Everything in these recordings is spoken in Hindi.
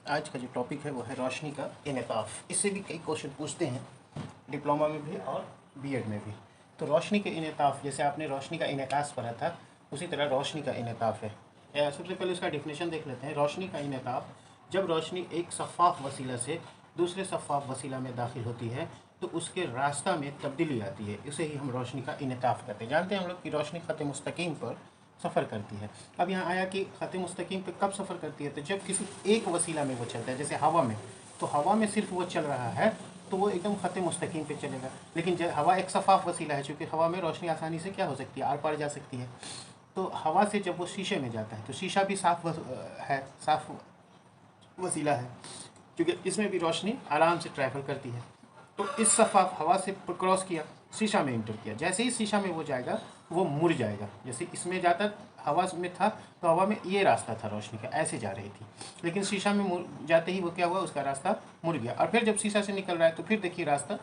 आज का जो टॉपिक है वो है रोशनी का इनेताफ़। इससे भी कई क्वेश्चन पूछते हैं डिप्लोमा में भी और बीएड में भी। तो रोशनी के इनेताफ़, जैसे आपने रोशनी का इनेकास पढ़ा था, उसी तरह रोशनी का इनेताफ़ है। सबसे पहले उसका डिफिनेशन देख लेते हैं। रोशनी का इनेताफ़, जब रोशनी एक शफ़ाफ़ वसीला से दूसरे शफ़ाफ़ वसीला में दाखिल होती है तो उसके रास्ता में तब्दीली आती है, इसे ही हम रोशनी का इनेताफ़ कहते हैं। जानते हैं हम लोग कि रोशनी ख़त मुस्तकीम पर सफ़र करती है। अब यहाँ आया कि ख़त मुस्तकीम पे कब सफ़र करती है, तो जब किसी एक वसीला में वो चलता है, जैसे हवा में। तो हवा में सिर्फ वो चल रहा है तो वो एकदम ख़त मुस्तकीम पे चलेगा। लेकिन जब हवा एक शफ़ाफ़ वसीला है, चूँकि हवा में रोशनी आसानी से क्या हो सकती है, आर पार जा सकती है। तो हवा से जब वो शीशे में जाता है तो शीशा भी साफ़ वसीला है, क्योंकि इसमें भी रोशनी आराम से ट्रैवल करती है। तो इस शफ़ाफ़ हवा से क्रॉस किया, शीशा में इंटर किया, जैसे ही शीशा में वो जाएगा वो मुड़ जाएगा। जैसे इसमें जाता हवा में था तो हवा में ये रास्ता था रोशनी का, ऐसे जा रही थी, लेकिन शीशा में जाते ही वो क्या हुआ, उसका रास्ता मुड़ गया। और फिर जब शीशा से निकल रहा है तो फिर देखिए रास्ता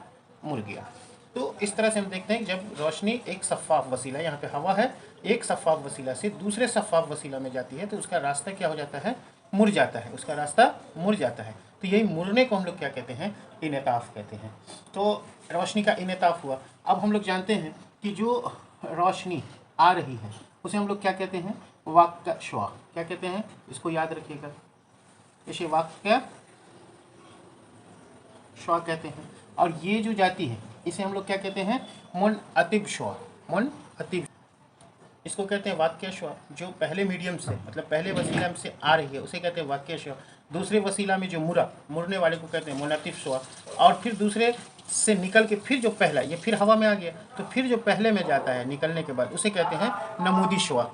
मुड़ गया। तो इस तरह से हम देखते हैं जब रोशनी एक शफ़ाफ़ वसीला, यहाँ पे हवा है, एक शफ़ाफ़ वसीला से दूसरे शफ़ाफ़ वसीला में जाती है तो उसका रास्ता क्या हो जाता है, मुड़ जाता है, उसका रास्ता मुड़ जाता है। तो यही मुड़ने को हम लोग क्या कहते हैं, इनेताफ़ कहते हैं। तो रोशनी का इनेताफ़ हुआ। अब हम लोग जानते हैं कि जो रोशनी आ रही है उसे हम लोग क्या कहते हैं, वाक्य श्वा। क्या कहते हैं, इसको याद रखिएगा, इसे वाक्य श्वा कहते हैं। और ये जो जाती है इसे हम लोग क्या कहते हैं, मुन अतिब श्वा। मुन अतिब, इसको कहते हैं वाक्य श्वा। जो पहले मीडियम से, मतलब पहले वसीला से आ रही है उसे कहते हैं वाक्य श्वा। दूसरे वसीला में जो मुड़ने वाले को कहते हैं मुनतिफ श्वा। और फिर दूसरे से निकल के फिर जो पहला, ये फिर हवा में आ गया तो फिर जो पहले में जाता है निकलने के बाद उसे कहते हैं नमूदी श्वा।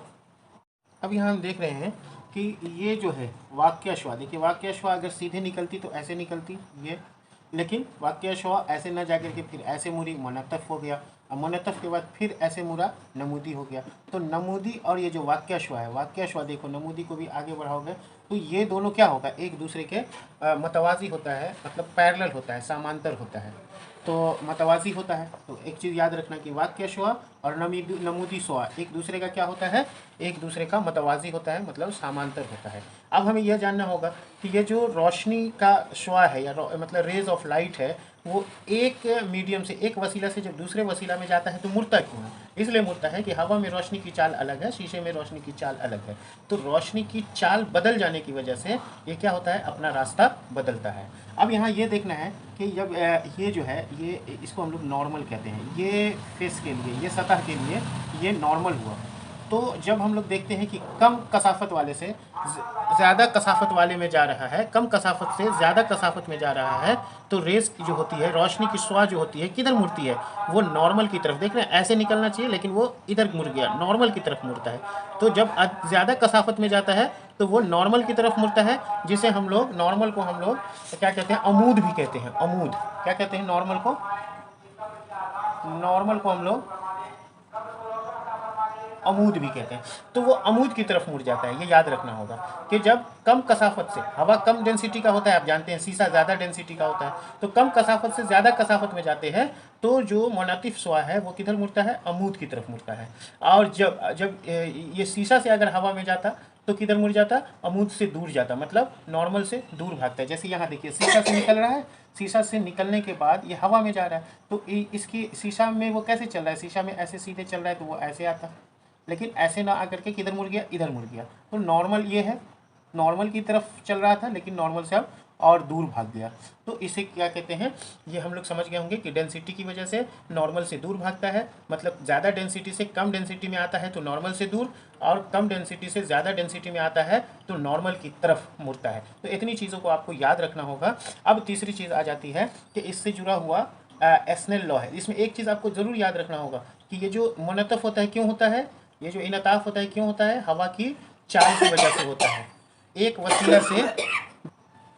अब यहाँ हम देख रहे हैं कि ये जो है वाक्य श्वा, देखिए वाक्य श्वा अगर सीधे निकलती तो ऐसे निकलती ये, लेकिन वाक्य श्वा ऐसे न जाकर के फिर ऐसे मुड़ी, मुनत्तफ हो गया। और मुनत्तफ के बाद फिर ऐसे मुड़ा, नमूदी हो गया। तो नमूदी और ये जो वाक्य श्वा है, वाक्य श्वा देखो नमूदी को भी आगे बढ़ाओगे तो ये दोनों क्या होगा, एक दूसरे के मतवाजी होता है, मतलब पैरेलल होता है, समांतर होता है। तो मतवाजी होता है। तो एक चीज़ याद रखना कि वाक्य श्वा और नमूदी श्वा एक दूसरे का क्या होता है, एक दूसरे का मतवाजी होता है, मतलब समांतर होता है। अब हमें यह जानना होगा कि ये जो रोशनी का श्वा है या मतलब रेज ऑफ लाइट है, वो एक मीडियम से, एक वसीला से जब दूसरे वसीला में जाता है तो मुड़ता क्यों है, इसलिए मुड़ता है कि हवा में रोशनी की चाल अलग है, शीशे में रोशनी की चाल अलग है। तो रोशनी की चाल बदल जाने की वजह से ये क्या होता है, अपना रास्ता बदलता है। अब यहाँ ये देखना है कि जब ये जो है, ये इसको हम लोग नॉर्मल कहते हैं, ये फेस के लिए, ये सतह के लिए ये नॉर्मल हुआ। तो जब हम लोग देखते हैं कि कम कसाफत वाले से ज़्यादा कसाफत वाले में जा रहा है, कम कसाफत से ज़्यादा कसाफत में जा रहा है, तो रेस जो होती है, रोशनी की श्वा जो होती है, किधर मुड़ती है, वो नॉर्मल की तरफ। देख रहे हैं ऐसे निकलना चाहिए लेकिन वो इधर मुड़ गया, नॉर्मल की तरफ मुड़ता है। तो जब ज़्यादा कसाफत में जाता है तो वो नॉर्मल की तरफ मुड़ता है, जिसे हम लोग, नॉर्मल को हम लोग क्या कहते हैं, अमूद भी कहते हैं। अमूद क्या कहते हैं, नॉर्मल को, नॉर्मल को हम लोग अमूद भी कहते हैं। तो वो अमूद की तरफ मुड़ जाता है, ये याद रखना होगा कि जब कम कसाफत से, हवा कम डेंसिटी का होता है, आप जानते हैं शीशा ज़्यादा डेंसिटी का होता है, तो कम कसाफत से ज़्यादा कसाफत में जाते हैं तो जो मुनातिफ श्वा है वो किधर मुड़ता है, अमूद की तरफ मुड़ता है। और जब जब ये शीशा से अगर हवा में जाता तो किधर मुड़ जाता, अमूद से दूर जाता, मतलब नॉर्मल से दूर भागता है। जैसे यहाँ देखिए शीशा से निकल रहा है, शीशा से निकलने के बाद ये हवा में जा रहा है, तो इसकी शीशा में वो कैसे चल रहा है, शीशा में ऐसे सीधे चल रहा है तो वो ऐसे आता, लेकिन ऐसे ना आकर के किधर मुड़ गया, इधर मुड़ गया। तो नॉर्मल ये है, नॉर्मल की तरफ चल रहा था लेकिन नॉर्मल से अब और दूर भाग गया। तो इसे क्या कहते हैं, ये हम लोग समझ गए होंगे कि डेंसिटी की वजह से नॉर्मल से दूर भागता है, मतलब ज़्यादा डेंसिटी से कम डेंसिटी में आता है तो नॉर्मल से दूर, और कम डेंसिटी से ज़्यादा डेंसिटी में आता है तो नॉर्मल की तरफ मुड़ता है। तो इतनी चीज़ों को आपको याद रखना होगा। अब तीसरी चीज़ आ जाती है कि इससे जुड़ा हुआ एस्नेल लॉ है। इसमें एक चीज़ आपको ज़रूर याद रखना होगा कि ये जो मुनतफ होता है क्यों होता है, ये जो इनताफ होता है क्यों होता है, हवा की चाल की वजह से होता है।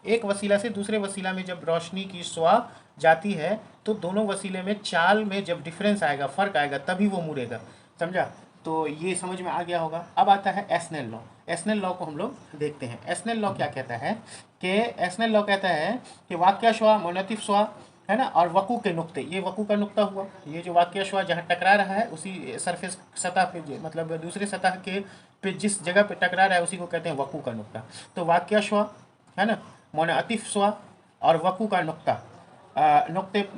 एक वसीला से दूसरे वसीला में जब रोशनी की श्वा जाती है तो दोनों वसीले में चाल में जब डिफरेंस आएगा, फ़र्क आएगा, तभी वो मुड़ेगा। समझा? तो ये समझ में आ गया होगा। अब आता है एस्नेल लॉ। एस्नेल लॉ को हम लोग देखते हैं। एस्नेल लॉ क्या कहता है कि एस्नेल लॉ कहता है कि वाक्य श्वा, मुनतिफ श्वा है ना, और वकू के नुक्ते, ये वकू का नुक्ता हुआ, ये जो वाक्य श्वा जहाँ टकरा रहा है उसी सरफेस सतह पे, मतलब दूसरे सतह के पे जिस जगह पे टकरा रहा है उसी को कहते हैं वकू का नुक्ता। तो वाक्य श्वा है ना, मुनअतिफ शुआ और वकू का नुक्ता। नुक्ते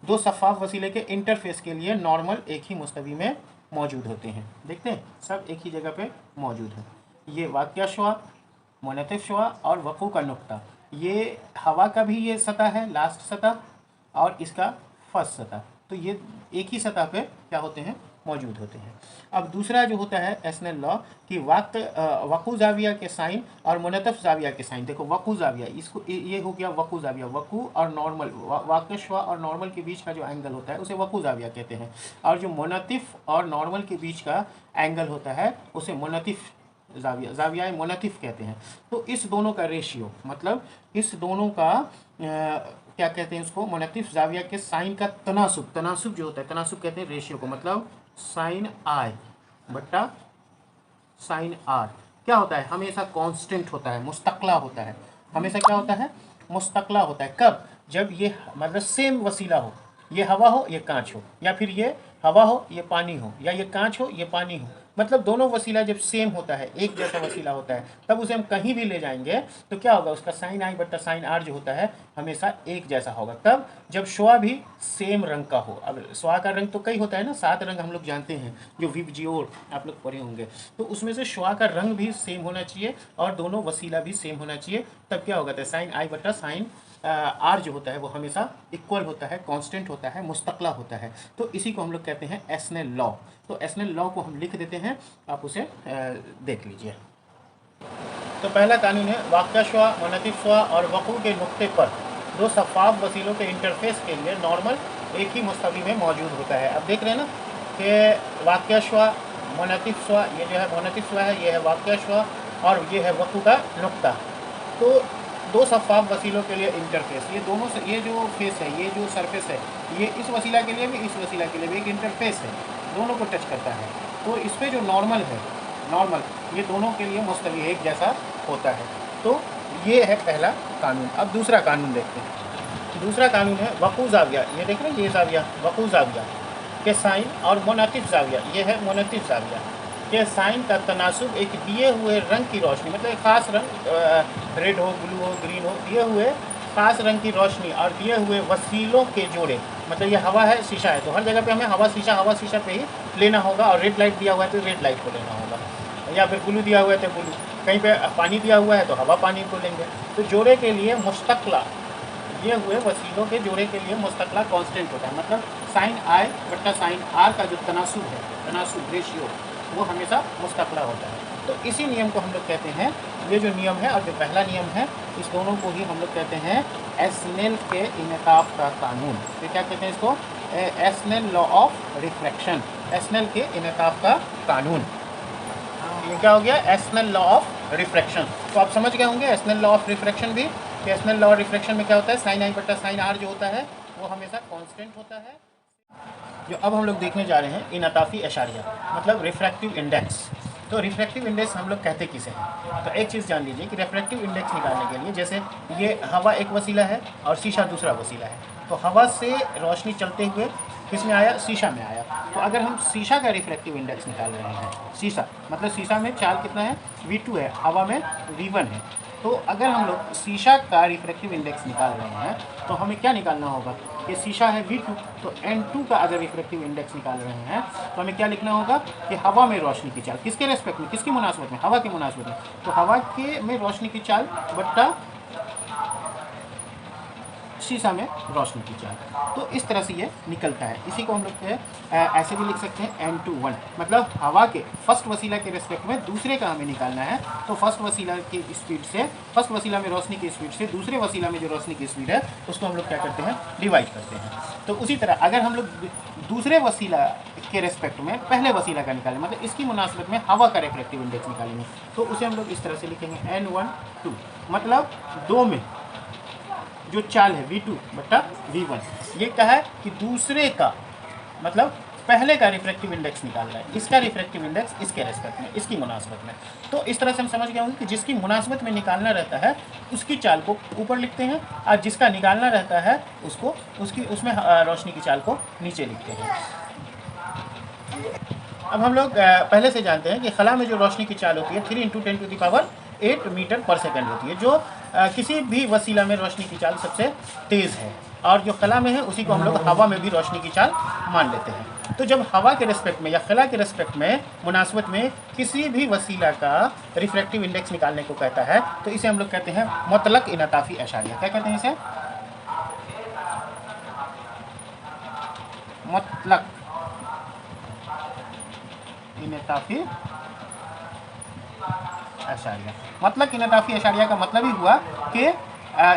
दो शफ़ाफ वसीले के इंटरफेस के लिए नॉर्मल एक ही मुस्तवी में मौजूद होते हैं। देखते हैं सब एक ही जगह पे मौजूद है। ये वाक़िया शुआ, मुनअतिफ शुआ और वकू का नुक्ता, ये हवा का भी ये सतह है, लास्ट सतह, और इसका फर्स्ट सतह। तो ये एक ही सतह पे क्या होते हैं, मौजूद होते हैं। अब दूसरा जो होता है एसनेल लॉ कि वकू जाविया के साइन और मुनअतिफ जाविया के साइन। देखो वकू जाविया, इसको ये हो गया वकू जाविया। वकू और नॉर्मल, वाक़िया शुआ और नॉर्मल के बीच का जो एंगल होता है उसे वकू जाविया कहते हैं, और जो मुनअतिफ और नॉर्मल के बीच का एंगल होता है उसे मुनअतिफ जाविया, जाविया मुनअतिफ कहते हैं। तो इस दोनों का रेशियो, मतलब इस दोनों का क्या कहते हैं उसको, मुनअतिफ जाविया के साइन का तनासुब, तनासुब जो होता है, तनासुब कहते हैं रेशियो को, मतलब साइन आई बट्टा साइन आर क्या होता है, हमेशा कांस्टेंट होता है, मुस्तकला होता है। हमेशा क्या होता है, मुस्तकला होता है। कब, जब ये मतलब सेम वसीला हो, ये हवा हो ये कांच हो, या फिर ये हवा हो ये पानी हो, या ये कांच हो ये पानी हो, मतलब दोनों वसीला जब सेम होता है, एक जैसा वसीला होता है, तब उसे हम कहीं भी ले जाएंगे तो क्या होगा, उसका साइन आई बट्टा साइन आर जो होता है हमेशा एक जैसा होगा। तब जब शुआ भी सेम रंग का हो। अब शुआ का रंग तो कई होता है ना, 7 रंग हम लोग जानते हैं, जो विबजियोर आप लोग पढ़े होंगे, तो उसमें से शुआ का रंग भी सेम होना चाहिए और दोनों वसीला भी सेम होना चाहिए। तब क्या होगा, साइन आई बट्टा साइन आर जो होता है वो हमेशा इक्वल होता है, कांस्टेंट होता है, मुस्तकला होता है। तो इसी को हम लोग कहते हैं एसनेल लॉ। तो एसनेल लॉ को हम लिख देते हैं, आप उसे देख लीजिए। तो पहला कानून है, वाक़िया शुआ, मुनअतिफ शुआ और वकू के नुक्ते पर दो शफ़ाफ वसीलों के इंटरफेस के लिए नॉर्मल एक ही मुस्तवी में मौजूद होता है। अब देख रहे हैं ना कि वाक़िया शुआ, मुनअतिफ शुआ, ये जो है मुनअतिफ शुआ है, ये है वाक़िया शुआ, और ये है वकू का नुक्ता। तो दो शफ़ाफ वसीलों के लिए इंटरफेस, ये दोनों से, ये जो फेस है, ये जो सरफेस है, ये इस वसीला के लिए भी, इस वसीला के लिए भी एक इंटरफेस है, दोनों को टच करता है। तो इस पर जो नॉर्मल है, नॉर्मल ये दोनों के लिए मुस्तवी एक जैसा होता है। तो ये है पहला कानून। अब दूसरा कानून देखते हैं। दूसरा कानून है वकू जाविया, ये देख रहे हैं, ये जाविया वकू जाविया के साइन और मुनअतिफ जाविया, ये है मुनअतिफ जाविया के साइन का तनासुब एक दिए हुए रंग की रोशनी, मतलब एक ख़ास रंग, रेड हो, ब्लू हो, ग्रीन हो, दिए हुए ख़ास रंग की रोशनी और दिए हुए वसीलों के जोड़े, मतलब ये हवा है, शीशा है, तो हर जगह पे हमें हवा शीशा पे ही लेना होगा, और रेड लाइट दिया हुआ है तो रेड लाइट को लेना होगा, या फिर ब्लू दिया हुआ है तो ब्लू, कहीं पे पानी दिया हुआ है तो हवा पानी को लेंगे। तो जोड़े के लिए मुस्तकला, दिए हुए वसीलों के जोड़े के लिए मुस्तकला कांस्टेंट होता है, मतलब साइन आई बट्टा साइन आर का जो तनासुब है, तनासुब रेशियो, वो हमेशा मुस्तकला होता है। तो इसी नियम को हम लोग कहते हैं, ये जो नियम है और जो पहला नियम है, इस दोनों को ही हम लोग कहते हैं एस्नेल के इनकाफ का कानून। तो क्या कहते हैं इसको, एस्नेल लॉ ऑफ रिफ्रैक्शन, एस्नेल के इनकाफ का कानून। ये क्या हो गया, एस्नेल लॉ ऑफ रिफ्रैक्शन। तो आप समझ गए होंगे एस्नेल लॉ ऑफ रिफ्रैक्शन भी, कि एस्नेल लॉ ऑफ रिफ्रैक्शन में क्या होता है, साइन आई बट्टा साइन आर जो होता है वो हमेशा कांस्टेंट होता है। जो अब हम लोग देखने जा रहे हैं इनताफ़ी एशारिया, मतलब रिफ्रैक्टिव इंडेक्स। तो रिफ्रैक्टिव इंडेक्स हम लोग कहते किसे हैं, तो एक चीज़ जान लीजिए कि रिफ्रैक्टिव इंडेक्स निकालने के लिए, जैसे ये हवा एक वसीला है और शीशा दूसरा वसीला है, तो हवा से रोशनी चलते हुए किस में आया, शीशा में आया। तो अगर हम शीशा का रिफ्रैक्टिव इंडेक्स निकाल रहे हैं, शीशा मतलब शीशा में चाल कितना है, V2 है, हवा में V1 है। तो अगर हम लोग शीशा का रिफ्रैक्टिव इंडेक्स निकाल रहे हैं तो हमें क्या निकालना होगा, कि शीशा है V2, तो N2 का अगर रिफ्रैक्टिव इंडेक्स निकाल रहे हैं तो हमें क्या लिखना होगा, कि हवा में रोशनी की चाल, किसके रेस्पेक्ट में, किसकी मुनासबत में, हवा की मुनासबत में, तो हवा के में रोशनी की चाल बट्टा शीशा में रोशनी की चाल। तो इस तरह से ये निकलता है। इसी को हम लोग ऐसे भी लिख सकते हैं N2 1, मतलब हवा के फर्स्ट वसीला के रेस्पेक्ट में दूसरे का हमें निकालना है, तो फर्स्ट वसीला की स्पीड से, फर्स्ट वसीला में रोशनी की स्पीड से दूसरे वसीला में जो रोशनी की स्पीड है उसको हम लोग क्या करते हैं, डिवाइड करते हैं। तो उसी तरह अगर हम लोग दूसरे वसीला के रेस्पेक्ट में पहले वसीला का निकालें, मतलब इसकी मुनासबत में हवा का रिफ्रैक्टिव इंडेक्स निकालेंगे, तो उसे हम लोग इस तरह से लिखेंगे N1 2, मतलब दो में जो चाल है V2 बट्टा V1, ये क्या है कि दूसरे का मतलब पहले का रिफ्रैक्टिव इंडेक्स निकाल रहा है, इसका रिफ्रैक्टिव इंडेक्स इसके रेस्पेक्ट में, इसकी मुनासबत में। तो इस तरह से हम समझ गए होंगे कि जिसकी मुनासबत में निकालना रहता है उसकी चाल को ऊपर लिखते हैं, और जिसका निकालना रहता है उसको उसमें रोशनी की चाल को नीचे लिखते हैं। अब हम लोग पहले से जानते हैं कि खला में जो रोशनी की चाल होती है 3 × 10⁸ मीटर पर सेकंड होती है, जो किसी भी वसीला में रोशनी की चाल सबसे तेज़ है, और जो खला में है उसी को हम लोग हवा में भी रोशनी की चाल मान लेते हैं। तो जब हवा के रेस्पेक्ट में या खला के रेस्पेक्ट में मुनासबत में किसी भी वसीला का रिफ्रैक्टिव इंडेक्स निकालने को कहता है तो इसे हम लोग कहते हैं मुतलक इनताफ़ी एशारिया। क्या कहते हैं इसे? मुतलक इनताफ़ी एशारिया। मुतलक इनताफ़ी एशारिया का मतलब ही हुआ कि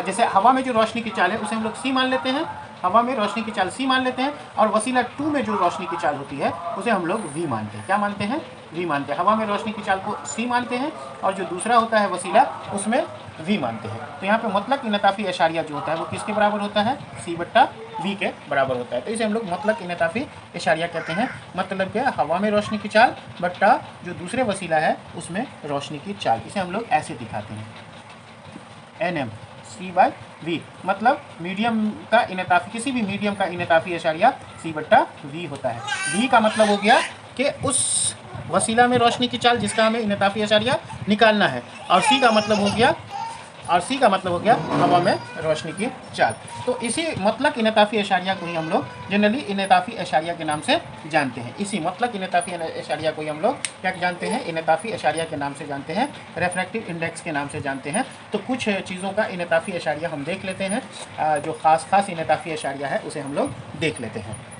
जैसे हवा में जो रोशनी की चाल है उसे हम लोग सी मान लेते हैं, हवा में रोशनी की चाल सी मान लेते हैं, और वसीला 2 में जो रोशनी की चाल होती है उसे हम लोग वी मानते हैं। क्या मानते हैं? वी मानते हैं। हवा में रोशनी की चाल को सी मानते हैं और जो दूसरा होता है वसीला उसमें वी मानते हैं। तो यहाँ पे मुतलक इनताफ़ी एशारिया जो होता है वो किसके बराबर होता है? सी बट्टा वी के बराबर होता है। तो इसे हम लोग मुतलक इनताफ़ी एशारिया कहते हैं। मतलब क्या? हवा में रोशनी की चाल बट्टा जो दूसरे वसीला है उसमें रोशनी की चाल। इसे हम लोग ऐसे दिखाते हैं, NM सी बाई वी। मतलब मीडियम का इनताफ़ी, किसी भी मीडियम का इनताफ़ी एशारिया सी बट्टा वी होता है। वी का मतलब हो गया कि उस वसीला में रोशनी की चाल जिसका हमें इनताफ़ी एशारिया निकालना है, और सी का मतलब हो गया हवा में रोशनी की चाल। तो इसी मुतलक इनताफ़ी एशारिया को ही हम लोग जनरली इनताफ़ी एशारिया के नाम से जानते हैं। इसी मुतलक इनताफ़ी एशारिया को ही हम लोग क्या जानते हैं? इनताफ़ी एशारिया के नाम से जानते हैं, रेफ्रैक्टिव इंडेक्स के नाम से जानते हैं। तो कुछ चीज़ों का इनताफ़ी एशारिया हम देख लेते हैं, जो ख़ास इनताफ़ी एशारिया है उसे हम लोग देख लेते हैं।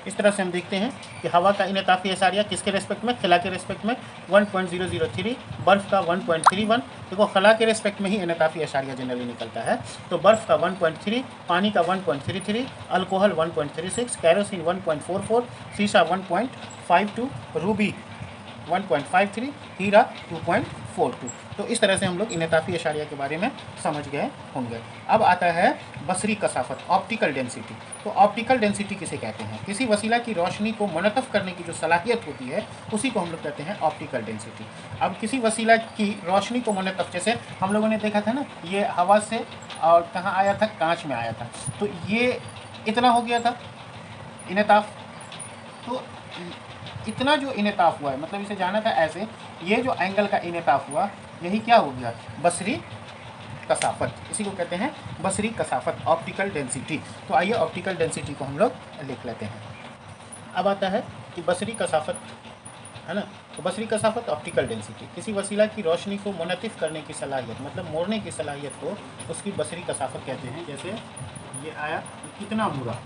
इस तरह से हम देखते हैं कि हवा का इनताफ़ी एशारिया किसके रेस्पेक्ट में? खला के रेस्पेक्ट में 1.003, बर्फ़ का 1.31। देखो खला के रेस्पेक्ट में ही इनताफ़ी एशारिया जनरली निकलता है। तो बर्फ़ का 1.3, पानी का 1.33, अल्कोहल 1.36, कैरोसिन 1.44, शीशा 1.52, रूबी 1.53, हीरा 2.42। तो इस तरह से हम लोग इनताफ़ी एशारिया के बारे में समझ गए होंगे। अब आता है बसरी कसाफत, ऑप्टिकल डेंसिटी। तो ऑप्टिकल डेंसिटी किसे कहते हैं? किसी वसीला की रोशनी को मुनतफ़ करने की जो सलाहियत होती है उसी को हम लोग कहते हैं ऑप्टिकल डेंसिटी। अब किसी वसीला की रोशनी को मुनतफ़, जैसे हम लोगों ने देखा था ना, ये हवा से और कहाँ आया था? कांच में आया था। तो ये इतना हो गया था इनताफ़। तो इतना जो इनताफ़ हुआ है, मतलब इसे जाना था ऐसे, ये जो एंगल का इनताफ़ हुआ यही क्या हो गया? बसरी कसाफत। इसी को कहते हैं बसरी कसाफत, ऑप्टिकल डेंसिटी। तो आइए ऑप्टिकल डेंसिटी को हम लोग लिख लेते हैं। अब आता है कि बसरी कसाफत है ना, तो बसरी कसाफत ऑप्टिकल डेंसिटी, किसी वसीला की रोशनी को मुनतिफ़ करने की सलाहियत, मतलब मोड़ने की सलाहियत को उसकी बसरी कसाफत कहते हैं। जैसे ये आया, कितना मुड़ा,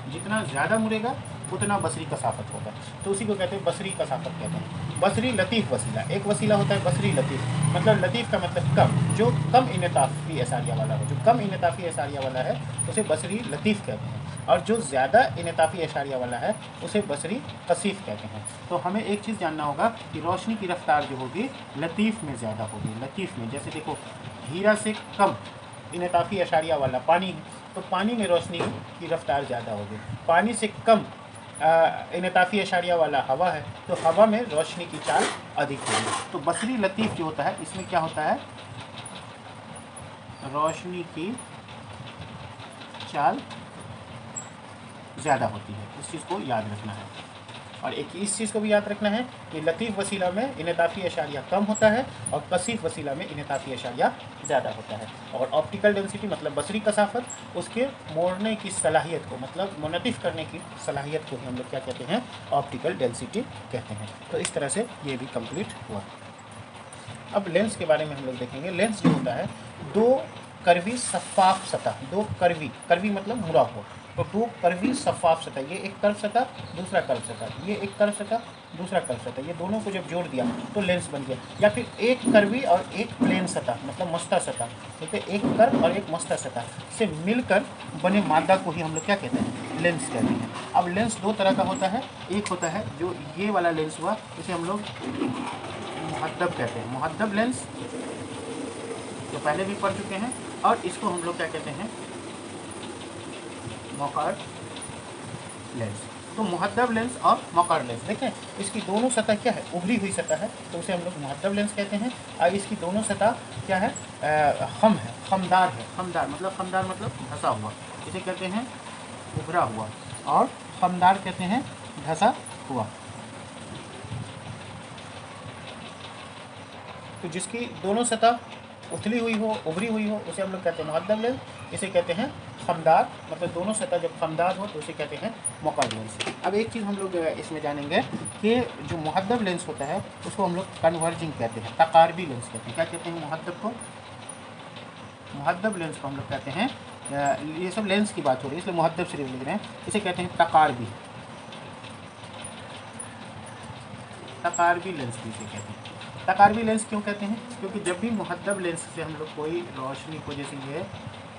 जितना ज़्यादा मुड़ेगा उतना बसरी कसाफत होगा, तो उसी को कहते हैं बसरी कसाफत कहते हैं। बसरी लतीफ़ वसीला, एक वसीला होता है बसरी लतीफ़, मतलब लतीफ़ का मतलब कम, जो कम इनताफ़ी एशारिया वाला हो, जो कम इनताफ़ी एशारिया वाला है उसे बसरी लतीफ़ कहते हैं, और जो ज़्यादा इनताफ़ी एशारिया वाला है उसे बसरी कसीफ़ कहते हैं। तो हमें एक चीज़ जानना होगा कि रोशनी की रफ्तार जो होगी लतीफ़ में ज़्यादा होगी। लतीफ़ में, जैसे देखो हीरा से कम इनताफ़ी एशारिया वाला पानी है, तो पानी में रोशनी की रफ्तार ज़्यादा होगी। पानी से कम इनताफ़ी एशारिया वाला हवा है, तो हवा में रोशनी की चाल अधिक होगी। तो बसरी लतीफ़ जो होता है इसमें क्या होता है? रोशनी की चाल ज़्यादा होती है। इस चीज़ को याद रखना है। और एक इस चीज़ को भी याद रखना है कि लतीफ़ वसीला में इनताफ़ी एशारिया कम होता है और कसीफ़ वसीला में इनताफ़ी एशारिया ज़्यादा होता है। और ऑप्टिकल डेंसिटी मतलब बसरी कसाफत, उसके मोड़ने की सलाहियत को, मतलब मुनतिफ़ करने की सलाहियत को ही हम लोग क्या कहते हैं? ऑप्टिकल डेंसिटी कहते हैं। तो इस तरह से ये भी कंप्लीट हुआ। अब लेंस के बारे में हम लोग देखेंगे। लेंस जो होता है, दो कर्वी शफ़ाफ़ सतह, दो कर्वी मतलब मुड़ा हुआ, तो दो कर्वी शफ़ाफ़ सतह, ये एक कर्व सतह दूसरा कर्व सतह, ये एक कर्व सतह दूसरा कर्व सतह, ये दोनों को जब जोड़ दिया तो लेंस बन गया। या फिर एक कर्वी और एक प्लेन सतह मतलब मस्ता सतह, देखते एक कर्व और एक मस्ता सतह से मिलकर बने मादा को ही हम लोग क्या कहते हैं? लेंस कहते हैं। अब लेंस दो तरह का होता है, एक होता है जो ये वाला लेंस हुआ, इसे हम लोग मुहद्दब कहते हैं, मुहद्दब लेंस, जो पहले भी पढ़ चुके हैं। और इसको हम लोग क्या कहते हैं? मौकर लेंस। तो मुहद्दब लेंस और मौकर लेंस, देखें इसकी दोनों सतह क्या है? उभरी हुई सतह है, तो उसे हम लोग मुहद्दब लेंस कहते हैं। और इसकी दोनों सतह क्या है? खम है, खमदार है। खमदार मतलब धंसा हुआ, इसे कहते हैं उभरा हुआ, और खमदार कहते हैं धंसा हुआ। तो जिसकी दोनों सतह उथली हुई हो, उभरी हुई हो, उसे हम लोग कहते हैं मुहद्दब लेंस। इसे कहते हैं खमदार, मतलब दोनों सतह जब खमदार हो तो उसे कहते हैं मोकार लेंस। अब एक चीज़ हम लोग इसमें जानेंगे कि जो मुहद्दब लेंस होता है उसको हम लोग कन्वर्जिंग कहते हैं, तकारबी लेंस कहते हैं। क्या कहते हैं मुहद्दब को? मुहद्दब लेंस को हम लोग कहते हैं, ये सब लेंस की बात हो रही है इसलिए मुहद्दब सिर्फ लिख रहे हैं, इसे कहते हैं तकारबी, तकारबी लेंस भी इसे कहते हैं। तकारबी लेंस क्यों कहते हैं? क्योंकि जब भी मुहद्दब लेंस से हम लोग कोई रोशनी को, जैसे ये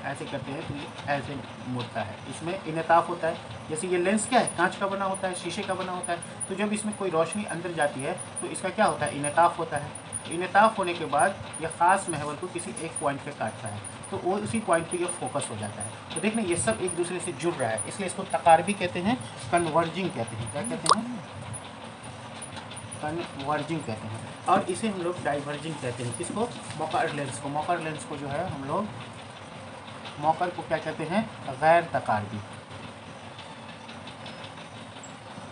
ऐसे करते हैं तो ये ऐसे मुड़ता है, इसमें इनताफ होता है। जैसे ये लेंस क्या है, कांच का बना होता है, शीशे का बना होता है, तो जब इसमें कोई रोशनी अंदर जाती है तो इसका क्या होता है, इनताफ होता है। इनताफ होने के बाद यह ख़ास महवर को किसी एक पॉइंट पे काटता है, तो वो उसी पॉइंट पे ये फोकस हो जाता है। तो देखना ये सब एक दूसरे से जुड़ रहा है, इसलिए इसको तकारबी कहते हैं, कन्वर्जिंग कहते हैं। क्या कहते हैं? कन्वर्जिंग कहते हैं। और इसे हम लोग डाइवर्जिंग कहते हैं। किसको? मोकार लेंस को। मोकार लेंस को जो है हम लोग, मोकर को क्या कहते हैं? गैर तकारबी,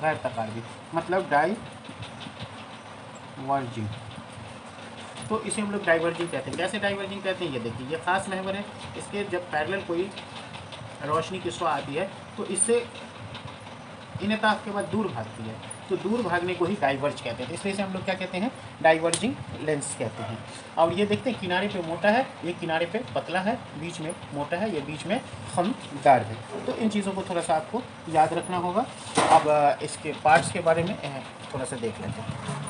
गैर तकारबी मतलब डाइवर्जिंग, तो इसे हम लोग डाइवर्जिंग कहते हैं। कैसे डाइवर्जिंग कहते हैं? ये देखिए, ये खास महवर है, इसके जब पैरेलल कोई रोशनी की शुआ आती है तो इससे इनताफ के बाद दूर भागती है, तो दूर भागने को ही डाइवर्ज कहते हैं। इसलिए से हम लोग क्या कहते हैं? डाइवर्जिंग लेंस कहते हैं। और ये देखते हैं किनारे पे मोटा है, ये किनारे पे पतला है, बीच में मोटा है, ये बीच में खमदार है। तो इन चीज़ों को थोड़ा सा आपको याद रखना होगा। अब इसके पार्ट्स के बारे में थोड़ा सा देख लेते हैं।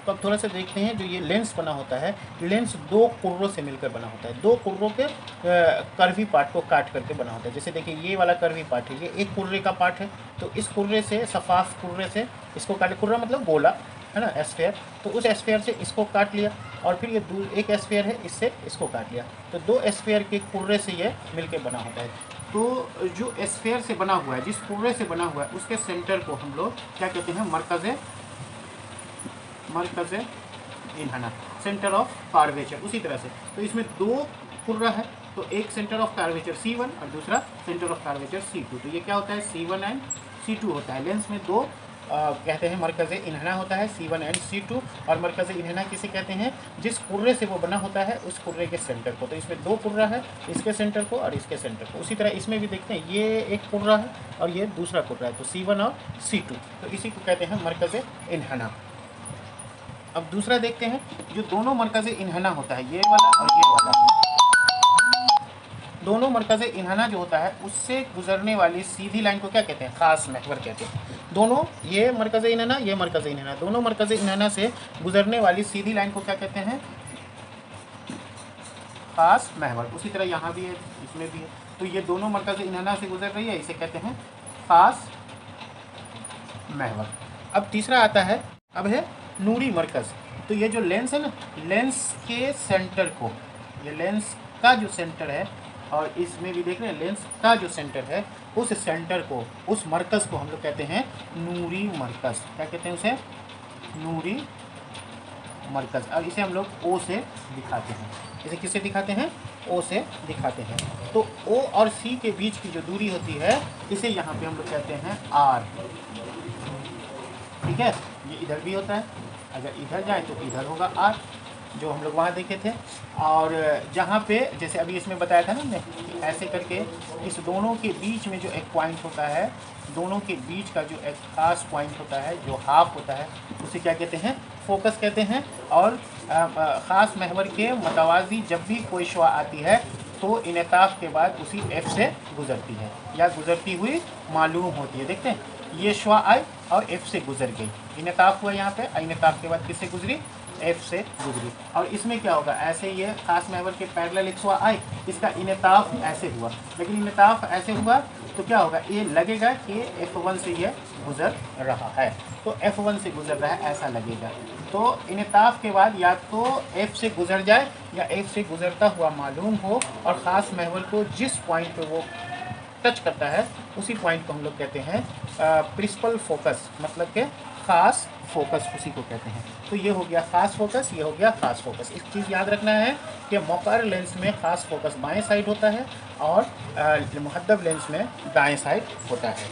तो अब थोड़ा सा देखते हैं, जो ये लेंस बना होता है, लेंस दो कुर्रों से मिलकर बना होता है। दो कुर्रों के कर्वी पार्ट को काट करके बना होता है। जैसे देखिए ये वाला कर्वी पार्ट है, ये एक कुर्रे का पार्ट है, तो इस कुर्रे से, सफाफ कुर्रे से इसको काट, कुर्रा मतलब गोला है ना, एस्फेयर, तो उस एस्फेयर से इसको काट लिया, और फिर ये एक एस्फेयर है, इससे इसको काट लिया, तो दो एस्फेयर के कुर्रे से ये मिलकर बना होता है। तो जो एस्फेयर से बना हुआ है, जिस कुर्रे से बना हुआ है, उसके सेंटर को हम लोग क्या कहते हैं? मरकज़ इन्हना, सेंटर ऑफ कार्वेचर। उसी तरह से तो इसमें दो कुर्रा है, तो एक सेंटर ऑफ कार्वेचर C1 और दूसरा सेंटर ऑफ कार्वेचर C2। तो ये क्या होता है? C1 एंड C2 होता है। लेंस में दो कहते हैं मरकज़ इन्हना होता है, C1 एंड C2। और मरकज़ इन्हना किसे कहते हैं? जिस कुर्रे से वो बना होता है उस कुर्रे के सेंटर को। तो इसमें दो कुर्रा है, इसके सेंटर को और इसके सेंटर को। उसी तरह इसमें भी देखते हैं, ये एक कुर्रा है और ये दूसरा कुर्रा है, तो C1 और C2, तो इसी को कहते हैं मरकज़ इन्हना। अब दूसरा देखते हैं, जो दोनों मरकज़ इन्हना होता है, ये वाला और ये वाला, दोनों मरकज़ इन्हना जो होता है उससे गुजरने वाली सीधी लाइन को क्या कहते हैं? ख़ास महवर कहते हैं। दोनों, ये मरकज़ इन्हना, ये मरकज़ इन्हना, दोनों मरकज़ इन्हना से गुजरने वाली सीधी लाइन को क्या कहते हैं? ख़ास महवर। उसी तरह यहाँ भी है, इसमें भी है, तो ये दोनों मरकज़ इन्हना से गुजर रही है, इसे कहते हैं ख़ास महवर। अब तीसरा आता है, अब है नूरी मरकज़। तो ये जो लेंस है ना, लेंस के सेंटर को, ये लेंस का जो सेंटर है, और इसमें भी देख रहे हैं लेंस का जो सेंटर है, उस सेंटर को, उस मरकज़ को हम लोग कहते हैं नूरी मरकज़। क्या कहते हैं उसे? नूरी मरकज़। अब इसे हम लोग O से दिखाते हैं। इसे किससे दिखाते हैं? O से दिखाते हैं। तो O और C के बीच की जो दूरी होती है, इसे यहाँ पे हम लोग कहते हैं R। ठीक है, ये इधर भी होता है, अगर इधर जाए तो इधर होगा R, जो हम लोग वहाँ देखे थे। और जहाँ पे, जैसे अभी इसमें बताया था ना हमने, ऐसे करके इस दोनों के बीच में जो एक पॉइंट होता है, दोनों के बीच का जो एक खास पॉइंट होता है, जो हाफ होता है, उसे क्या कहते हैं? फोकस कहते हैं। और ख़ास महवर के मतवाज़ी जब भी कोई शुआ आती है तो इनताफ के बाद उसी F से गुज़रती है या गुज़रती हुई मालूम होती है। देखते हैं, ये शुआ आई और F से गुज़र गई, इनताफ हुआ यहाँ पे, इनताफ के बाद किससे गुजरी? F से गुजरी। और इसमें क्या होगा? ऐसे ये खास महवर के पैरेलल एक शुआ आई, इसका इनताफ ऐसे हुआ, लेकिन इनताफ ऐसे हुआ तो क्या होगा? ये लगेगा कि F1 से ये गुज़र रहा है, तो F1 से गुज़र रहा है ऐसा लगेगा। तो इनताफ के बाद या तो F से गुज़र जाए या F से गुज़रता हुआ मालूम हो, और ख़ास महवर को जिस पॉइंट पे वो टच करता है उसी पॉइंट को हम लोग कहते हैं प्रिंसिपल फोकस, मतलब के ख़ास फोकस, उसी को कहते हैं। तो ये हो गया ख़ास फोकस, ये हो गया ख़ास फोकस। एक चीज़ याद रखना है कि मोकार लेंस में ख़ास फोकस बाएं साइड होता है और मुहद्दब लेंस में दाएं साइड होता है।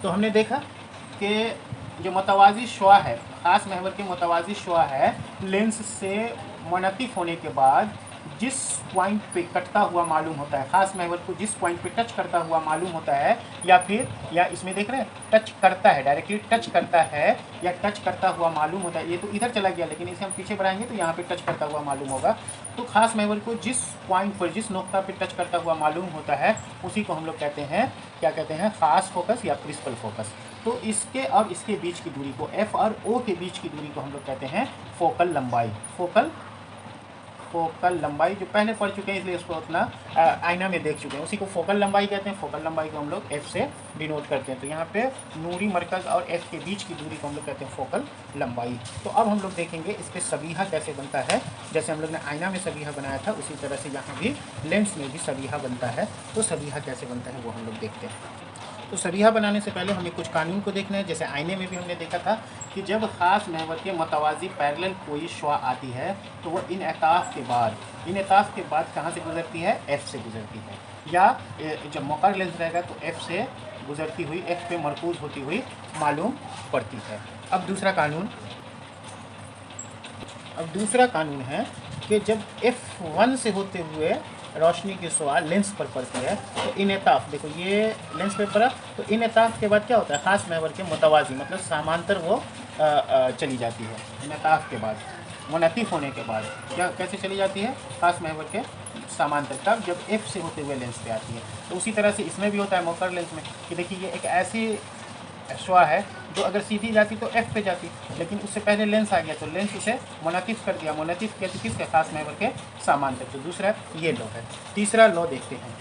तो हमने देखा कि जो मुतवाज़ी शुआ है, ख़ास महवर के मुतवाज़ी शुआ है, लेंस से मुनतिफ़ होने के बाद जिस पॉइंट पे कटता हुआ मालूम होता है, ख़ास महवर को जिस पॉइंट पे टच करता हुआ मालूम होता है, या इसमें देख रहे हैं टच करता है, डायरेक्टली टच करता है या टच करता हुआ मालूम होता है। ये तो इधर चला गया, लेकिन इसे हम पीछे बढ़ाएंगे तो यहाँ पे टच करता हुआ मालूम होगा। तो ख़ास महवर को जिस पॉइंट पर, जिस नुक्ता पे टच करता हुआ मालूम होता है, उसी को हम लोग कहते हैं, क्या कहते हैं, ख़ास फोकस या प्रिंसिपल फोकस। तो इसके और इसके बीच की दूरी को, एफ और ओ के बीच की दूरी को हम लोग कहते हैं फोकल लंबाई। फोकल लंबाई जो पहले पढ़ चुके हैं, इसलिए उसको उतना आईना में देख चुके हैं, उसी को फोकल लंबाई कहते हैं। फोकल लंबाई को हम लोग एफ से डिनोट करते हैं। तो यहाँ पे नूरी मरकज़ और एफ के बीच की दूरी को हम लोग कहते हैं फोकल लंबाई। तो अब हम लोग देखेंगे इस पर सबीहा कैसे बनता है। जैसे हम लोग ने आईना में सबीहा बनाया था, उसी तरह से यहाँ भी लेंस में भी सबीहा बनता है। तो सबीहा कैसे बनता है वो हम लोग देखते हैं। तो सबीहा बनाने से पहले हमें कुछ कानून को देखना है। जैसे आईने में भी हमने देखा था कि जब ख़ास महवर के मुतवाज़ी पैरेलल कोई शुआ आती है तो वो इनअताफ़ के बाद कहाँ से गुजरती है, एफ़ से गुजरती है। या जब मुक़र्रर लेंस रहेगा तो एफ़ से गुजरती हुई, एफ़ पे मरकूज़ होती हुई मालूम पड़ती है। अब दूसरा कानून है कि जब F1 से होते हुए रोशनी की शुआ लेंस पर पड़ती है तो इनअताफ़, देखो ये लेंस पे पड़ा, तो इनअताफ़ के बाद क्या होता है, ख़ास महवर के मुतवाज़ी मतलब समांतर वो चली जाती है। इनअताफ़ के बाद, मुनतिफ़ होने के बाद क्या कैसे चली जाती है, ख़ास महवर के समांतर, तब जब एफ़ से होते हुए लेंस पे आती है। तो उसी तरह से इसमें भी होता है मुक़र्रर लेंस में कि देखिए ये एक ऐसी शुआ है जो अगर सीधी जाती तो एफ़ पे जाती, लेकिन उससे पहले लेंस आ गया तो लेंस उसे मुनतिफ़ कर दिया। मुनतिफ़ किया तो किसके, ख़ास महवर के समांतर। तो दूसरा ये लॉ है। तीसरा लॉ देखते हैं।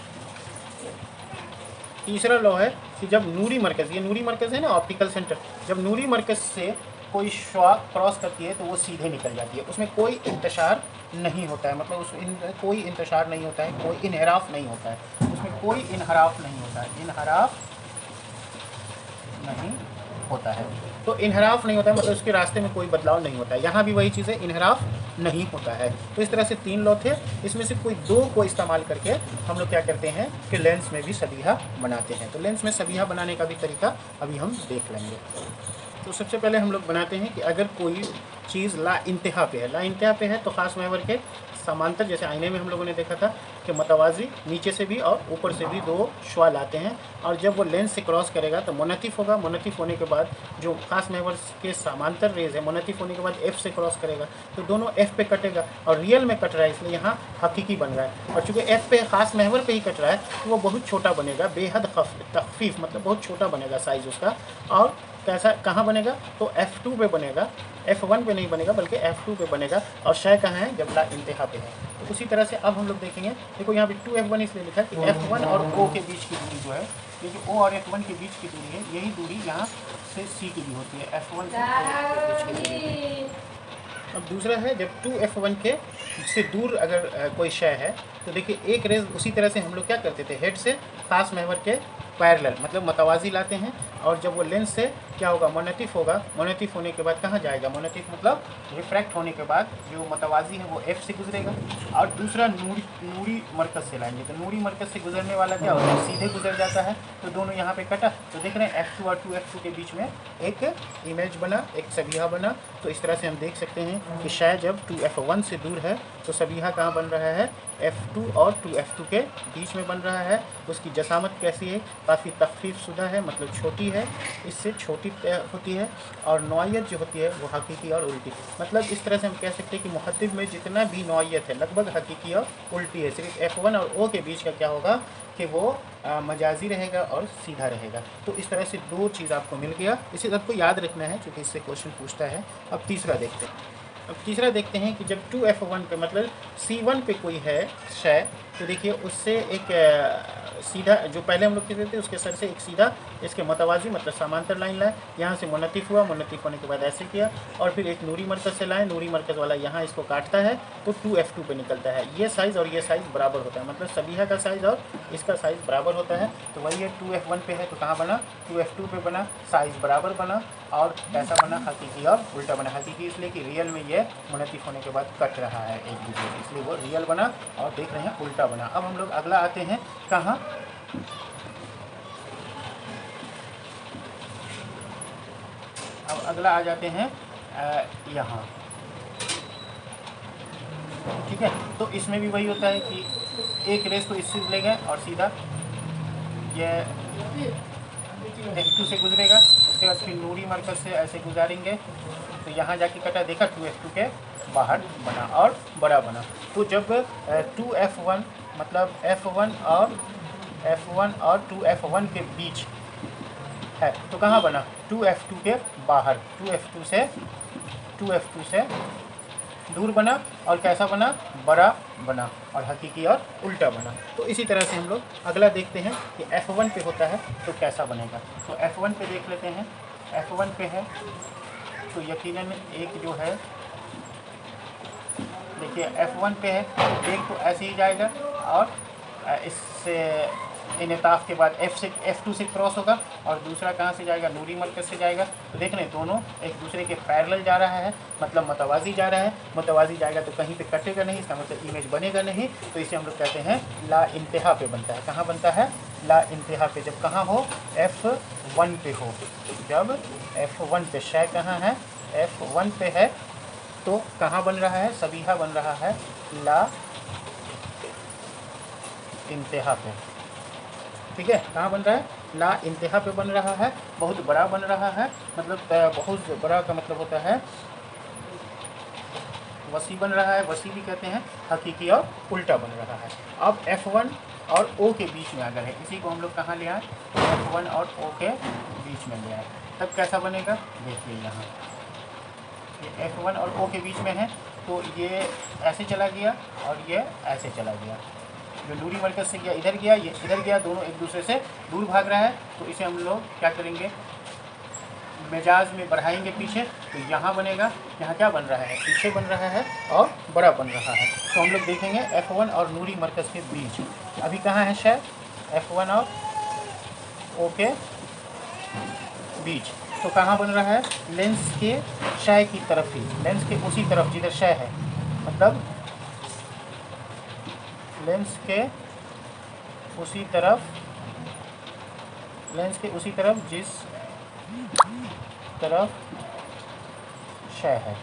तीसरा लॉ है कि जब नूरी मरकज़, ये नूरी मरकज़ है ना, ऑप्टिकल सेंटर, जब नूरी मरकज़ से कोई शुआ क्रॉस करती है तो वो सीधे निकल जाती है, उसमें कोई इंतशार नहीं होता है, मतलब उसमें कोई इंतशार नहीं होता है, कोई इनहराफ नहीं होता है, उसमें कोई इनहराफ नहीं होता है, इनहराफ नहीं होता है। तो इनहराफ नहीं होता है मतलब उसके रास्ते में कोई बदलाव नहीं होता है। यहाँ भी वही चीज़ है, इनहराफ नहीं होता है। तो इस तरह से 3 लॉ थे, इसमें से कोई 2 को इस्तेमाल करके हम लोग क्या करते हैं कि लेंस में भी सबीहा बनाते हैं। तो लेंस में सबीहा बनाने का भी तरीका अभी हम देख लेंगे। तो सबसे पहले हम लोग बनाते हैं कि अगर कोई चीज़ ला इंतहा पे है तो ख़ास महवर के समांतर, जैसे आईने में हम लोगों ने देखा था कि मुतवाज़ी नीचे से भी और ऊपर से भी 2 शुआ लाते हैं, और जब वो लेंस से क्रॉस करेगा तो मुनतिफ़ होगा। मुनतिफ़ होने के बाद जो ख़ास महवर के समांतर रेज़ है, मुनतिफ़ होने के बाद एफ़ से क्रॉस करेगा तो दोनों एफ़ पे कटेगा, और रियल में कट रहा है इसलिए यहाँ हकीकी बन रहा है। और चूँकि एफ़ पे ख़ास महवर पे ही कट रहा है तो वो बहुत छोटा बनेगा, बेहद तख़फ़ीफ़, मतलब बहुत छोटा बनेगा साइज़ उसका। और कैसा, कहाँ बनेगा, तो F2 पे बनेगा, F1 पे नहीं बनेगा बल्कि F2 पे बनेगा। और शय कहाँ है, जब ला इंतहा पे है। तो उसी तरह से अब हम लोग देखेंगे, देखो यहाँ पे 2F1 इसलिए लिखा है कि F1 और O के बीच की दूरी जो है, ये जो O और F1 के बीच की दूरी है, यही दूरी यहाँ से C की भी होती है, F1 से O के बीच की दूरी। अब दूसरा है, जब 2F1 के से दूर अगर कोई शय है तो देखिए एक रेज उसी तरह से हम लोग क्या करते थे, हेड से ख़ास महवर के पैरेलल मतलब मुतवाज़ी लाते हैं, और जब वो लेंस से क्या होगा, मुनतिफ़ होगा। मुनतिफ़ होने के बाद कहाँ जाएगा, मुनतिफ़ मतलब रिफ्रैक्ट होने के बाद जो मुतवाज़ी है वो एफ़ से गुजरेगा। और दूसरा नूरी मरकज़ से लाएंगे, तो नूरी मरकज़ से गुजरने वाला क्या होता है, सीधे गुजर जाता है। तो दोनों यहाँ पे कटा, तो देख रहे हैं F2 और 2F2 के बीच में एक इमेज बना, एक सबीहा बना। तो इस तरह से हम देख सकते हैं कि शायद जब 2F1 से दूर है तो सबीहा कहाँ बन रहा है, F2 और 2F2 के बीच में बन रहा है। उसकी जसामत कैसी है, काफ़ी तख़फ़ीफ़ शुदा है, मतलब छोटी है, इससे छोटी होती है। और नौइयत जो होती है वो हकीकी और उल्टी, मतलब इस तरह से हम कह सकते हैं कि मुख़त्तिब में जितना भी नौइयत है लगभग हकीकी और उल्टी है। सिर्फ F1 और O के बीच का क्या होगा कि वो मजाजी रहेगा और सीधा रहेगा। तो इस तरह से 2 चीज़ आपको मिल गया, इसे सबको याद रखना है क्योंकि इससे क्वेश्चन पूछता है। अब तीसरा देखते हैं कि जब 2F1 पे मतलब C1 पे कोई है शय, तो देखिए उससे एक सीधा, जो पहले हम लोग कहते थे उसके सर से एक सीधा इसके मुतवाज़ी मतलब समांतर लाइन लाए, यहाँ से मुनतिफ़ हुआ, मुनतिफ़ होने के बाद ऐसे किया, और फिर एक नूरी मरकज़ से लाए, नूरी मरकज़ वाला यहाँ इसको काटता है तो 2F2 पे निकलता है। ये साइज़ और ये साइज़ बराबर होता है, मतलब सबीहा का साइज़ और इसका साइज़ बराबर होता है। तो वही है 2F1 पे है तो कहाँ बना, 2F2 पे बना, साइज़ बराबर बना, और कैसा बना, हकीकी और उल्टा बना। हकीकी इसलिए कि रियल में ये मुनतिफ़ होने के बाद कट रहा है एक दूसरे से, इसलिए वो रियल बना, और देख रहे हैं उल्टा बना। अब हम लोग अगला आते हैं कहाँ, अब अगला आ जाते हैं यहाँ, ठीक है। तो इसमें भी वही होता है कि एक रेस को इससे ले गए और सीधा ये F2 से गुजरेगा, उसके बाद फिर नूरी मरकज से ऐसे गुजारेंगे तो यहाँ जाके कटा, देखा 2F2 के बाहर बना और बड़ा बना। तो जब 2F1 मतलब F1 और 2F1 के बीच है तो कहाँ बना, 2F2 के बाहर, 2F2 से दूर बना और कैसा बना, बड़ा बना और हकीकी और उल्टा बना। तो इसी तरह से हम लोग अगला देखते हैं कि F1 पे होता है तो कैसा बनेगा। तो F1 पे देख लेते हैं, F1 पे है तो यकीनन एक जो है, देखिए F1 पे है तो एक तो ऐसे ही जाएगा और इससे इनेताफ़ के बाद F2 से क्रॉस होगा और दूसरा कहाँ से जाएगा, नूरी मरकज़ से जाएगा। तो देख रहे हैं दोनों एक दूसरे के पैरेलल जा रहा है, मतलब मतवाज़ी जा रहा है। मतवाज़ी जाएगा तो कहीं पे कटेगा नहीं, इसका मतलब इमेज बनेगा नहीं। तो इसे हम लोग कहते हैं ला इंतहा पे बनता है। कहाँ बनता है, ला इंतहा पे। जब कहाँ हो, F1 पे हो। जब F1 पे, शय कहाँ है, F1 पे है तो कहाँ बन रहा है, सबिहा बन रहा है ला इंतहा पे, ठीक है। कहाँ बन रहा है, ला इंतहा पे बन रहा है, बहुत बड़ा बन रहा है। मतलब बहुत बड़ा का मतलब होता है वसी बन रहा है, वसी भी कहते हैं, हकीकी और उल्टा बन रहा है। अब F1 और O के बीच में अगर है, इसी को हम लोग कहाँ ले आए, F1 और O के बीच में ले आए, तब कैसा बनेगा, देखिए यहाँ ये F1 और O के बीच में है तो ये ऐसे चला गया और ये ऐसे चला गया। जो नूरी मरकज़ से गया इधर गया, ये इधर गया, दोनों एक दूसरे से दूर भाग रहा है। तो इसे हम लोग क्या करेंगे, मिजाज में बढ़ाएंगे पीछे, तो यहाँ बनेगा, यहाँ क्या बन रहा है, पीछे बन रहा है और बड़ा बन रहा है। तो हम लोग देखेंगे F1 और नूरी मरकज़ के बीच अभी कहाँ है शय, F1 और O के बीच। तो कहाँ बन रहा है, लेंस के शय की तरफ ही, लेंस के उसी तरफ जिधर शय है, मतलब लेंस के उसी तरफ, लेंस के उसी तरफ जिस तरफ शय है,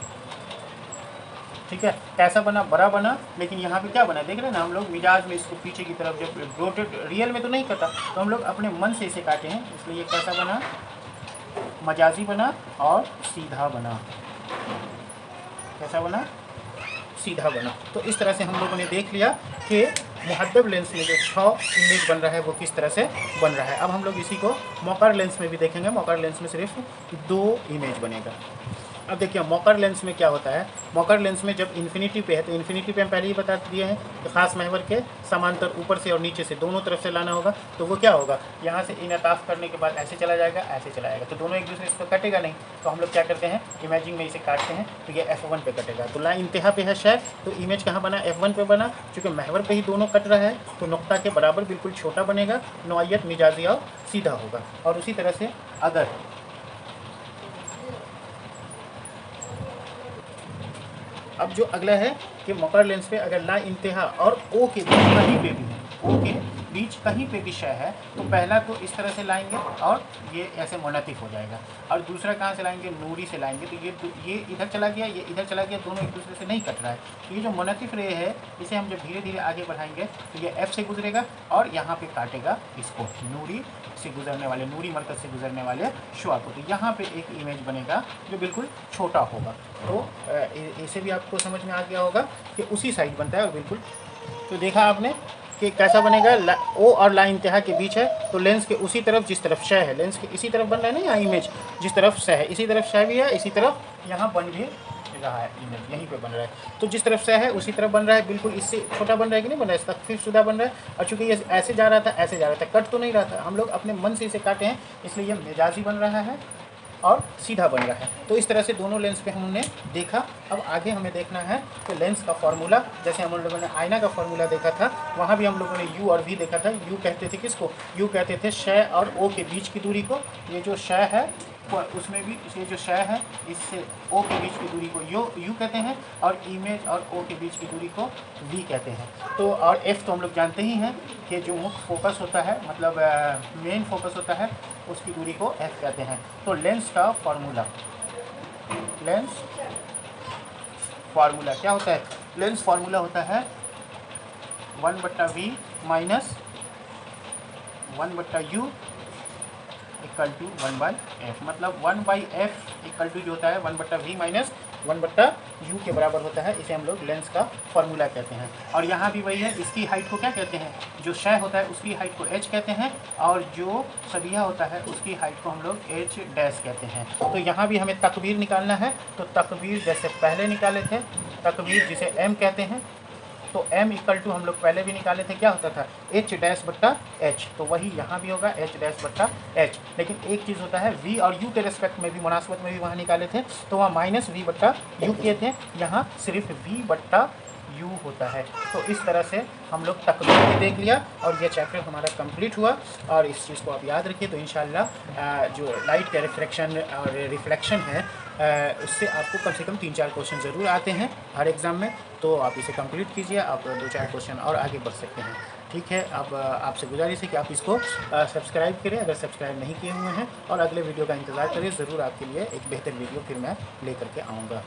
ठीक है। कैसा बना, बड़ा बना, लेकिन यहाँ पे क्या बना, देख रहे हैं ना हम लोग, मिजाज में इसको पीछे की तरफ जब रोटेट, रियल में तो नहीं कटा, तो हम लोग अपने मन से इसे काटे हैं, इसलिए कैसा बना, मजाजी बना और सीधा बना। कैसा बना, सीधा बना। तो इस तरह से हम लोगों ने देख लिया कि मुहद्दब लेंस में जो 6 इमेज बन रहा है वो किस तरह से बन रहा है। अब हम लोग इसी को मौकर लेंस में भी देखेंगे। मौकर लेंस में सिर्फ 2 इमेज बनेगा। अब देखिए मौकर लेंस में क्या होता है, मौकर लेंस में जब इन्फिनिटी पे है तो इन्फिनिटी पे हम पहले ही बता दिए हैं कि ख़ास महवर के समांतर ऊपर से और नीचे से दोनों तरफ से लाना होगा। तो वो क्या होगा, यहाँ से इनताफ़ करने के बाद ऐसे चला जाएगा, ऐसे चला जाएगा, तो दोनों एक दूसरे से तो कटेगा नहीं। तो हम लोग क्या करते हैं, इमेजिंग में इसे काटते हैं, तो ये F1 पे कटेगा। तो ला इंतहा पे है शायद, तो इमेज कहाँ बना, F1 पे बना। चूँकि महवर पे ही दोनों कट रहा है तो नुक्ता के बराबर बिल्कुल छोटा बनेगा, नौयत मिजाजी और सीधा होगा। और उसी तरह से अगर अब जो अगला है कि मौकर लेंस पे अगर ला इंतहा और O के बीच कहीं पे भी है, O के बीच कहीं पे भी शय है, तो पहला तो इस तरह से लाएंगे और ये ऐसे मुनतिफ हो जाएगा। और दूसरा कहाँ से लाएंगे, नूरी से लाएंगे, तो ये इधर चला गया, ये इधर चला गया, दोनों एक दूसरे से नहीं कट रहा है। तो ये जो मुनतिफ रे है, इसे हम जब धीरे धीरे आगे बढ़ाएंगे तो ये F से गुजरेगा और यहाँ पे काटेगा इसको, नूरी से गुजरने वाले, नूरी मरकज़ से गुजरने वाले शुआ को। तो यहाँ पे एक इमेज बनेगा जो बिल्कुल छोटा होगा। तो इसे भी आपको समझ में आ गया होगा कि उसी साइड बनता है और बिल्कुल। तो देखा आपने कि कैसा बनेगा, O और ला इंतहा के बीच है, तो लेंस के उसी तरफ जिस तरफ शय है, लेंस के इसी तरफ बन रहा है ना, यहाँ इमेज जिस तरफ शय है इसी तरफ शय भी है, इसी तरफ यहाँ बन भी रहा है, इमेज यहीं पे बन रहा है। तो जिस तरफ शय है उसी तरफ बन रहा है, बिल्कुल इससे छोटा बन रहा है कि नहीं बन रहा है, तख़फ़ीफ़ शुदा बन रहा है। और चूँकि ये ऐसे जा रहा था, ऐसे जा रहा था, कट तो नहीं रहा था, हम लोग अपने मन से इसे काटे हैं, इसलिए ये मिजाजी बन रहा है और सीधा बन रहा है। तो इस तरह से दोनों लेंस पे हमने देखा। अब आगे हमें देखना है कि लेंस का फार्मूला, जैसे हम लोगों ने आईना का फार्मूला देखा था, वहाँ भी हम लोगों ने U और V देखा था। U कहते थे किसको, U कहते थे शय और O के बीच की दूरी को। ये जो शय है उसमें भी ये जो शय है इससे O के बीच की दूरी को U कहते हैं, और इमेज और O के बीच की दूरी को V कहते हैं। तो और F तो हम लोग जानते ही हैं कि जो मुख्य फोकस होता है, मतलब मेन फोकस होता है, उसकी दूरी को F कहते हैं। तो लेंस का फार्मूला लेंस फार्मूला क्या होता है? लेंस फार्मूला होता है 1/v minus 1/u equal to 1/f, मतलब 1/f इक्वल टू जो होता है 1/v माइनस 1/u के बराबर होता है। इसे हम लोग लेंस का फॉर्मूला कहते हैं। और यहाँ भी वही है, इसकी हाइट को क्या कहते हैं? जो शय होता है उसकी हाइट को h कहते हैं, और जो सबिया होता है उसकी हाइट को हम लोग h डैश कहते हैं। तो यहाँ भी हमें तकवीर निकालना है, तो तकवीर जैसे पहले निकाले थे, तकवीर जिसे m कहते हैं, तो m इक्वल टू हम लोग पहले भी निकाले थे, क्या होता था? h डैश बट्टा h, तो वही यहाँ भी होगा h डैश बट्टा h। लेकिन एक चीज़ होता है, v और u के रेस्पेक्ट में भी, मुनासबत में भी वहाँ निकाले थे, तो वहाँ माइनस v बट्टा u किए थे, यहाँ सिर्फ v बट्टा u होता है। तो इस तरह से हम लोग तकवीर भी देख लिया और ये चैप्टर हमारा कंप्लीट हुआ। और इस चीज़ को आप याद रखिए, तो इंशाल्लाह जो लाइट का रिफ्रैक्शन और रिफ्लेक्शन है उससे आपको कम से कम 3-4 क्वेश्चन ज़रूर आते हैं हर एग्ज़ाम में। तो आप इसे कंप्लीट कीजिए, आप 2-4 क्वेश्चन और आगे बढ़ सकते हैं। ठीक है, अब आपसे गुजारिश है कि आप इसको सब्सक्राइब करें अगर सब्सक्राइब नहीं किए हुए हैं, और अगले वीडियो का इंतज़ार करें। ज़रूर आपके लिए एक बेहतर वीडियो फिर मैं लेकर के आऊँगा।